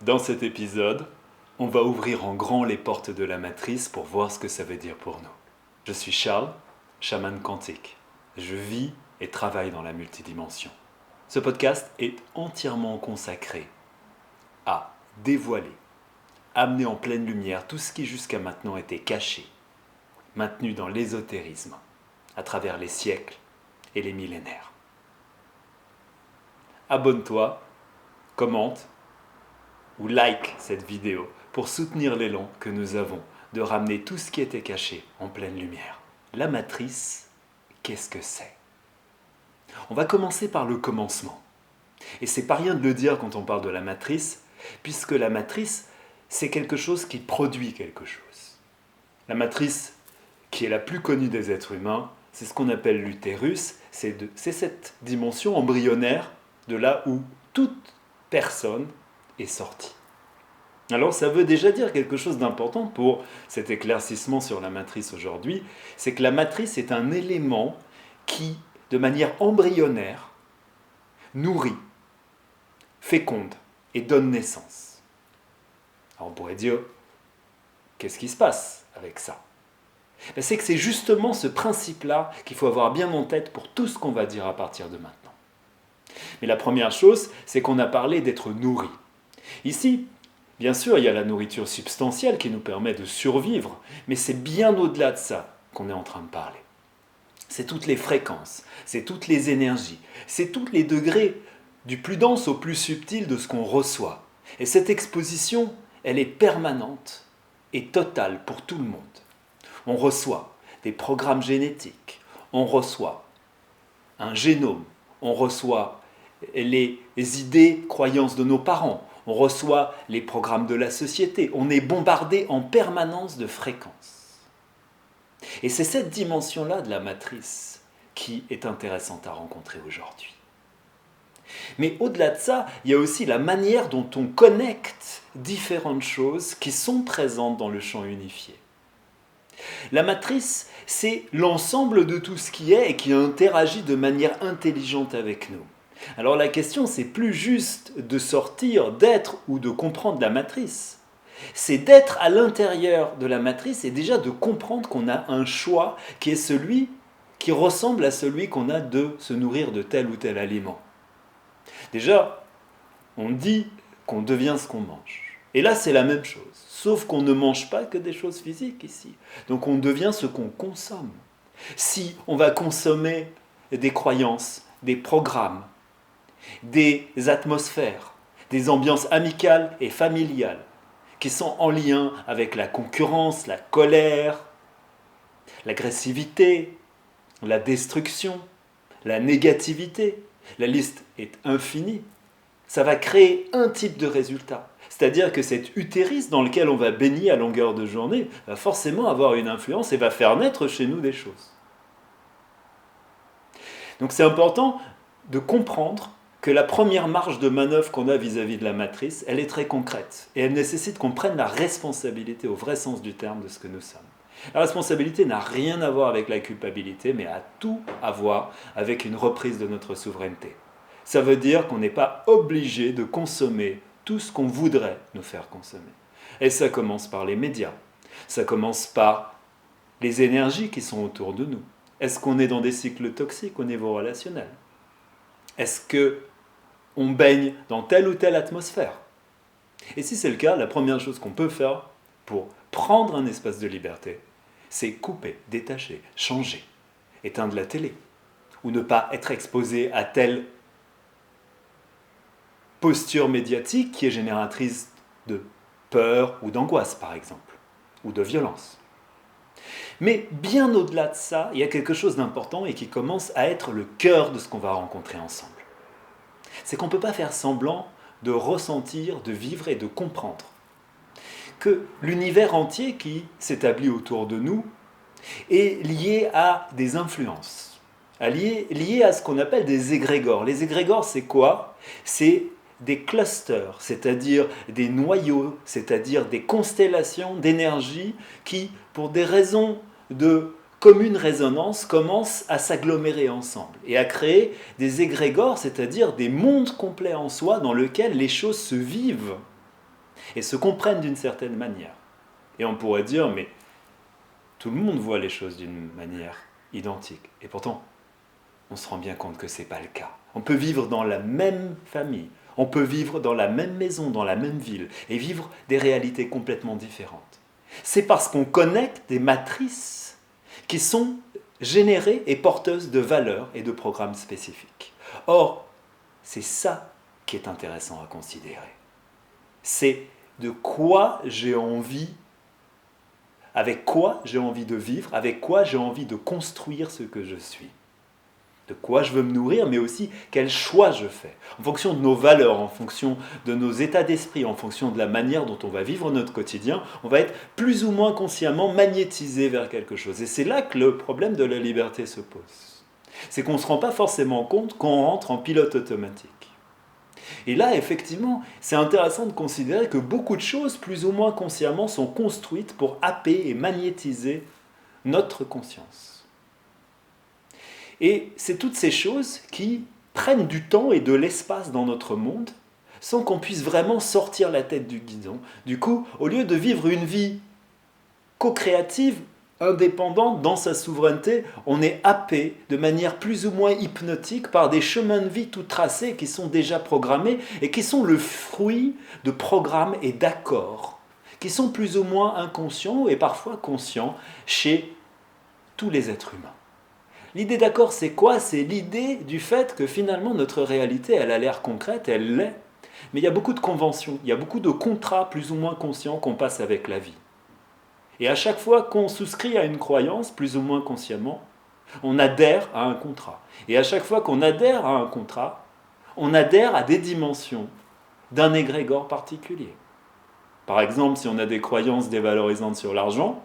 Dans cet épisode, on va ouvrir en grand les portes de la matrice pour voir ce que ça veut dire pour nous. Je suis Charles, chaman quantique. Je vis et travaille dans la multidimension. Ce podcast est entièrement consacré à dévoiler, amener en pleine lumière tout ce qui jusqu'à maintenant était caché, maintenu dans l'ésotérisme, à travers les siècles et les millénaires. Abonne-toi, commente ou like cette vidéo pour soutenir l'élan que nous avons de ramener tout ce qui était caché en pleine lumière. La matrice, qu'est-ce que c'est ? On va commencer par le commencement. Et c'est pas rien de le dire quand on parle de la matrice, puisque la matrice, c'est quelque chose qui produit quelque chose. La matrice, qui est la plus connue des êtres humains, c'est ce qu'on appelle l'utérus, c'est cette dimension embryonnaire de là où toute personne est sortie. Alors ça veut déjà dire quelque chose d'important pour cet éclaircissement sur la matrice aujourd'hui, c'est que la matrice est un élément qui, de manière embryonnaire, nourrit, féconde et donne naissance. Alors on pourrait dire, qu'est-ce qui se passe avec ça ? C'est que c'est justement ce principe-là qu'il faut avoir bien en tête pour tout ce qu'on va dire à partir de maintenant. Mais la première chose, c'est qu'on a parlé d'être nourri. Ici, bien sûr, il y a la nourriture substantielle qui nous permet de survivre, mais c'est bien au-delà de ça qu'on est en train de parler. C'est toutes les fréquences, c'est toutes les énergies, c'est tous les degrés du plus dense au plus subtil de ce qu'on reçoit. Et cette exposition, elle est permanente et totale pour tout le monde. On reçoit des programmes génétiques, on reçoit un génome, on reçoit les idées, croyances de nos parents, on reçoit les programmes de la société, on est bombardé en permanence de fréquences. Et c'est cette dimension-là de la matrice qui est intéressante à rencontrer aujourd'hui. Mais au-delà de ça, il y a aussi la manière dont on connecte différentes choses qui sont présentes dans le champ unifié. La matrice, c'est l'ensemble de tout ce qui est et qui interagit de manière intelligente avec nous. Alors la question, c'est plus juste de sortir, d'être ou de comprendre la matrice. C'est d'être à l'intérieur de la matrice et déjà de comprendre qu'on a un choix qui est celui qui ressemble à celui qu'on a de se nourrir de tel ou tel aliment. Déjà, on dit qu'on devient ce qu'on mange. Et là, c'est la même chose. Sauf qu'on ne mange pas que des choses physiques ici. Donc on devient ce qu'on consomme. Si on va consommer des croyances, des programmes, des atmosphères, des ambiances amicales et familiales qui sont en lien avec la concurrence, la colère, l'agressivité, la destruction, la négativité, la liste est infinie, ça va créer un type de résultat. C'est-à-dire que cet utérus dans lequel on va baigner à longueur de journée va forcément avoir une influence et va faire naître chez nous des choses. Donc c'est important de comprendre que la première marge de manœuvre qu'on a vis-à-vis de la matrice, elle est très concrète. Et elle nécessite qu'on prenne la responsabilité, au vrai sens du terme, de ce que nous sommes. La responsabilité n'a rien à voir avec la culpabilité, mais a tout à voir avec une reprise de notre souveraineté. Ça veut dire qu'on n'est pas obligé de consommer tout ce qu'on voudrait nous faire consommer. Et ça commence par les médias. Ça commence par les énergies qui sont autour de nous. Est-ce qu'on est dans des cycles toxiques au niveau relationnel ? Est-ce qu'on baigne dans telle ou telle atmosphère ? Et si c'est le cas, la première chose qu'on peut faire pour prendre un espace de liberté, c'est couper, détacher, changer, éteindre la télé, ou ne pas être exposé à telle posture médiatique qui est génératrice de peur ou d'angoisse, par exemple, ou de violence. Mais bien au-delà de ça, il y a quelque chose d'important et qui commence à être le cœur de ce qu'on va rencontrer ensemble. C'est qu'on ne peut pas faire semblant de ressentir, de vivre et de comprendre que l'univers entier qui s'établit autour de nous est lié à des influences, lié à ce qu'on appelle des égrégores. Les égrégores, c'est quoi ? C'est des clusters, c'est-à-dire des noyaux, c'est-à-dire des constellations d'énergie qui, pour des raisons de commune résonance, commencent à s'agglomérer ensemble et à créer des égrégores, c'est-à-dire des mondes complets en soi dans lesquels les choses se vivent et se comprennent d'une certaine manière. Et on pourrait dire, mais tout le monde voit les choses d'une manière identique. Et pourtant, on se rend bien compte que ce n'est pas le cas. On peut vivre dans la même famille, on peut vivre dans la même maison, dans la même ville, et vivre des réalités complètement différentes. C'est parce qu'on connecte des matrices qui sont générées et porteuses de valeurs et de programmes spécifiques. Or, c'est ça qui est intéressant à considérer. C'est de quoi j'ai envie, avec quoi j'ai envie de vivre, avec quoi j'ai envie de construire ce que je suis. De quoi je veux me nourrir, mais aussi quel choix je fais. En fonction de nos valeurs, en fonction de nos états d'esprit, en fonction de la manière dont on va vivre notre quotidien, on va être plus ou moins consciemment magnétisé vers quelque chose. Et c'est là que le problème de la liberté se pose. C'est qu'on ne se rend pas forcément compte qu'on rentre en pilote automatique. Et là, effectivement, c'est intéressant de considérer que beaucoup de choses, plus ou moins consciemment, sont construites pour happer et magnétiser notre conscience. Et c'est toutes ces choses qui prennent du temps et de l'espace dans notre monde sans qu'on puisse vraiment sortir la tête du guidon. Du coup, au lieu de vivre une vie co-créative, indépendante dans sa souveraineté, on est happé de manière plus ou moins hypnotique par des chemins de vie tout tracés qui sont déjà programmés et qui sont le fruit de programmes et d'accords qui sont plus ou moins inconscients et parfois conscients chez tous les êtres humains. L'idée d'accord, c'est quoi? C'est l'idée du fait que finalement notre réalité, elle a l'air concrète, elle l'est, mais il y a beaucoup de conventions, il y a beaucoup de contrats plus ou moins conscients qu'on passe avec la vie. Et à chaque fois qu'on souscrit à une croyance, plus ou moins consciemment, on adhère à un contrat. Et à chaque fois qu'on adhère à un contrat, on adhère à des dimensions d'un égrégore particulier. Par exemple, si on a des croyances dévalorisantes sur l'argent,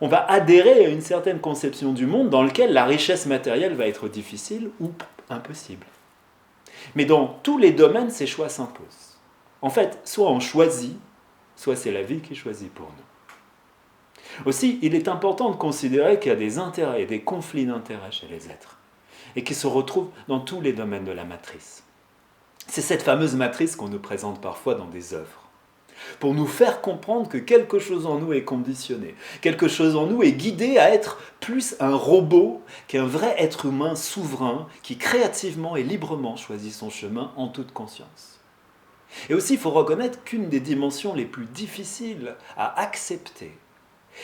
on va adhérer à une certaine conception du monde dans laquelle la richesse matérielle va être difficile ou impossible. Mais dans tous les domaines, ces choix s'imposent. En fait, soit on choisit, soit c'est la vie qui choisit pour nous. Aussi, il est important de considérer qu'il y a des intérêts et des conflits d'intérêts chez les êtres, et qui se retrouvent dans tous les domaines de la matrice. C'est cette fameuse matrice qu'on nous présente parfois dans des œuvres, pour nous faire comprendre que quelque chose en nous est conditionné, quelque chose en nous est guidé à être plus un robot qu'un vrai être humain souverain qui créativement et librement choisit son chemin en toute conscience. Et aussi, il faut reconnaître qu'une des dimensions les plus difficiles à accepter,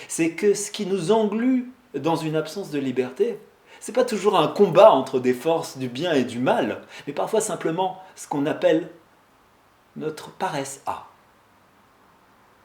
c'est que ce qui nous englue dans une absence de liberté, ce n'est pas toujours un combat entre des forces du bien et du mal, mais parfois simplement ce qu'on appelle notre paresse à.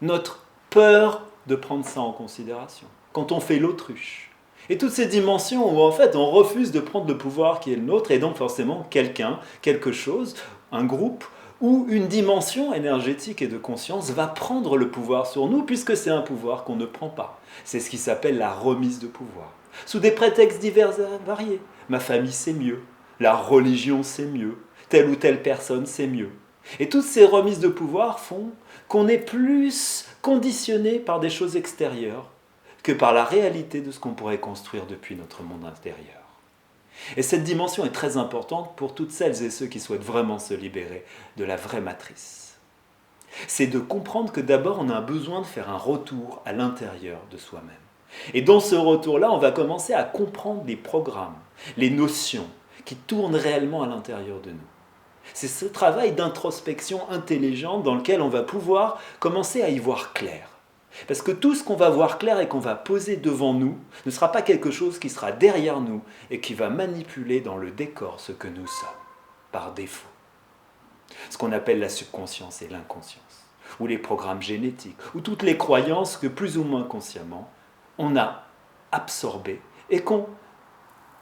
Notre peur de prendre ça en considération, quand on fait l'autruche. Et toutes ces dimensions où en fait on refuse de prendre le pouvoir qui est le nôtre, et donc forcément quelqu'un, quelque chose, un groupe, ou une dimension énergétique et de conscience va prendre le pouvoir sur nous, puisque c'est un pouvoir qu'on ne prend pas. C'est ce qui s'appelle la remise de pouvoir. Sous des prétextes divers et variés. Ma famille c'est mieux, la religion c'est mieux, telle ou telle personne c'est mieux. Et toutes ces remises de pouvoir font qu'on est plus conditionné par des choses extérieures que par la réalité de ce qu'on pourrait construire depuis notre monde intérieur. Et cette dimension est très importante pour toutes celles et ceux qui souhaitent vraiment se libérer de la vraie matrice. C'est de comprendre que d'abord on a besoin de faire un retour à l'intérieur de soi-même. Et dans ce retour-là, on va commencer à comprendre les programmes, les notions qui tournent réellement à l'intérieur de nous. C'est ce travail d'introspection intelligente dans lequel on va pouvoir commencer à y voir clair. Parce que tout ce qu'on va voir clair et qu'on va poser devant nous ne sera pas quelque chose qui sera derrière nous et qui va manipuler dans le décor ce que nous sommes, par défaut. Ce qu'on appelle la subconscience et l'inconscience, ou les programmes génétiques, ou toutes les croyances que plus ou moins consciemment, on a absorbées et qu'on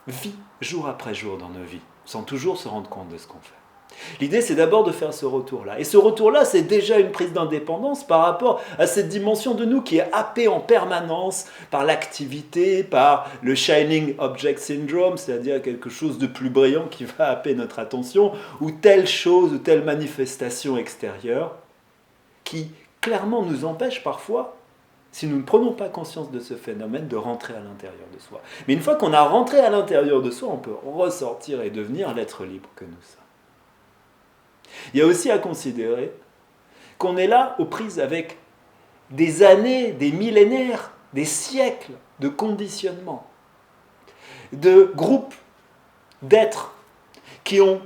vit jour après jour dans nos vies, sans toujours se rendre compte de ce qu'on fait. L'idée, c'est d'abord de faire ce retour-là. Et ce retour-là, c'est déjà une prise d'indépendance par rapport à cette dimension de nous qui est happée en permanence par l'activité, par le Shining Object Syndrome, c'est-à-dire quelque chose de plus brillant qui va happer notre attention, ou telle chose, ou telle manifestation extérieure, qui clairement nous empêche parfois, si nous ne prenons pas conscience de ce phénomène, de rentrer à l'intérieur de soi. Mais une fois qu'on a rentré à l'intérieur de soi, on peut ressortir et devenir l'être libre que nous sommes. Il y a aussi à considérer qu'on est là aux prises avec des années, des millénaires, des siècles de conditionnement, de groupes d'êtres qui ont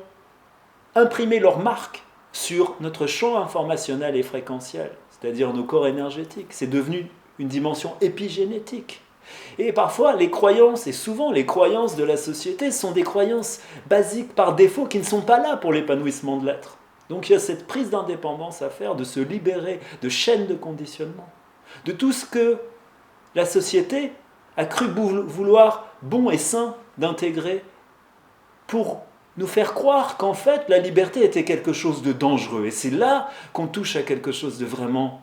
imprimé leur marque sur notre champ informationnel et fréquentiel, c'est-à-dire nos corps énergétiques. C'est devenu une dimension épigénétique. Et parfois, les croyances, et souvent les croyances de la société, sont des croyances basiques par défaut qui ne sont pas là pour l'épanouissement de l'être. Donc il y a cette prise d'indépendance à faire, de se libérer de chaînes de conditionnement, de tout ce que la société a cru vouloir bon et sain d'intégrer pour nous faire croire qu'en fait la liberté était quelque chose de dangereux. Et c'est là qu'on touche à quelque chose de vraiment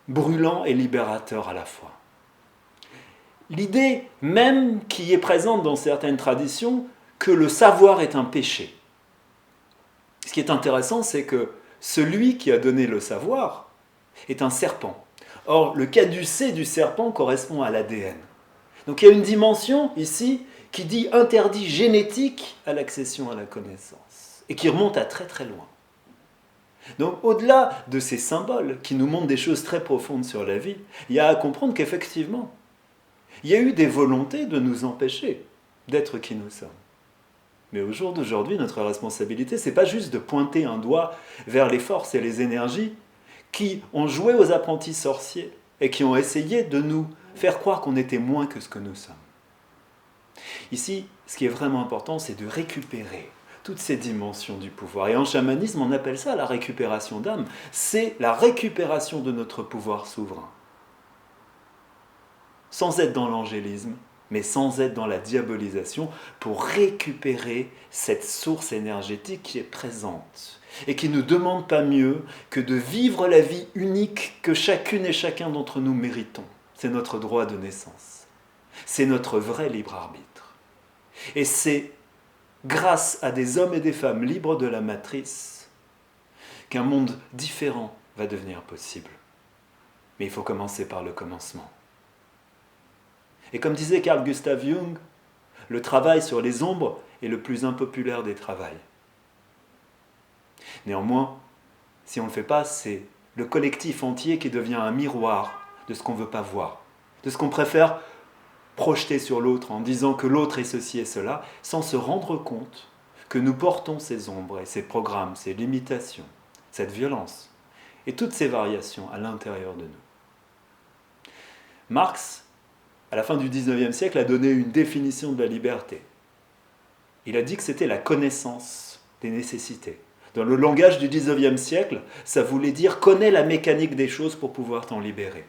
brûlant et libérateur à la fois. L'idée même qui est présente dans certaines traditions que le savoir est un péché. Ce qui est intéressant, c'est que celui qui a donné le savoir est un serpent. Or, le caducée du serpent correspond à l'ADN. Donc il y a une dimension ici qui dit interdit génétique à l'accession à la connaissance et qui remonte à très très loin. Donc au-delà de ces symboles qui nous montrent des choses très profondes sur la vie, il y a à comprendre qu'effectivement, il y a eu des volontés de nous empêcher d'être qui nous sommes. Mais au jour d'aujourd'hui, notre responsabilité, ce n'est pas juste de pointer un doigt vers les forces et les énergies qui ont joué aux apprentis sorciers et qui ont essayé de nous faire croire qu'on était moins que ce que nous sommes. Ici, ce qui est vraiment important, c'est de récupérer toutes ces dimensions du pouvoir. Et en chamanisme, on appelle ça la récupération d'âme. C'est la récupération de notre pouvoir souverain. Sans être dans l'angélisme, mais sans être dans la diabolisation, pour récupérer cette source énergétique qui est présente et qui ne demande pas mieux que de vivre la vie unique que chacune et chacun d'entre nous méritons. C'est notre droit de naissance. C'est notre vrai libre arbitre. Et c'est grâce à des hommes et des femmes libres de la matrice qu'un monde différent va devenir possible. Mais il faut commencer par le commencement. Et comme disait Carl Gustav Jung, le travail sur les ombres est le plus impopulaire des travails. Néanmoins, si on ne le fait pas, c'est le collectif entier qui devient un miroir de ce qu'on ne veut pas voir, de ce qu'on préfère projeter sur l'autre en disant que l'autre est ceci et cela, sans se rendre compte que nous portons ces ombres et ces programmes, ces limitations, cette violence et toutes ces variations à l'intérieur de nous. Marx, à la fin du XIXe siècle, a donné une définition de la liberté. Il a dit que c'était la connaissance des nécessités. Dans le langage du XIXe siècle, ça voulait dire « connais la mécanique des choses pour pouvoir t'en libérer ».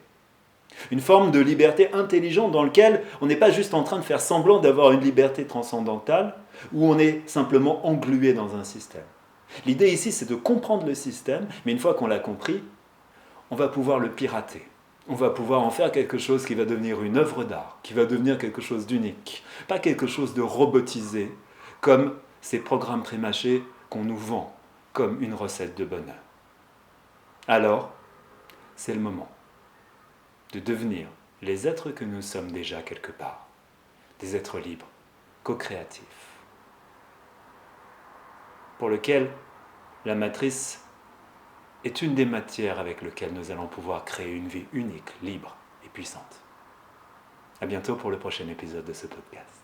Une forme de liberté intelligente dans laquelle on n'est pas juste en train de faire semblant d'avoir une liberté transcendantale, où on est simplement englué dans un système. L'idée ici, c'est de comprendre le système, mais une fois qu'on l'a compris, on va pouvoir le pirater. On va pouvoir en faire quelque chose qui va devenir une œuvre d'art, qui va devenir quelque chose d'unique, pas quelque chose de robotisé, comme ces programmes prémâchés qu'on nous vend comme une recette de bonheur. Alors, c'est le moment de devenir les êtres que nous sommes déjà quelque part, des êtres libres, co-créatifs, pour lesquels la matrice est une des matières avec lesquelles nous allons pouvoir créer une vie unique, libre et puissante. À bientôt pour le prochain épisode de ce podcast.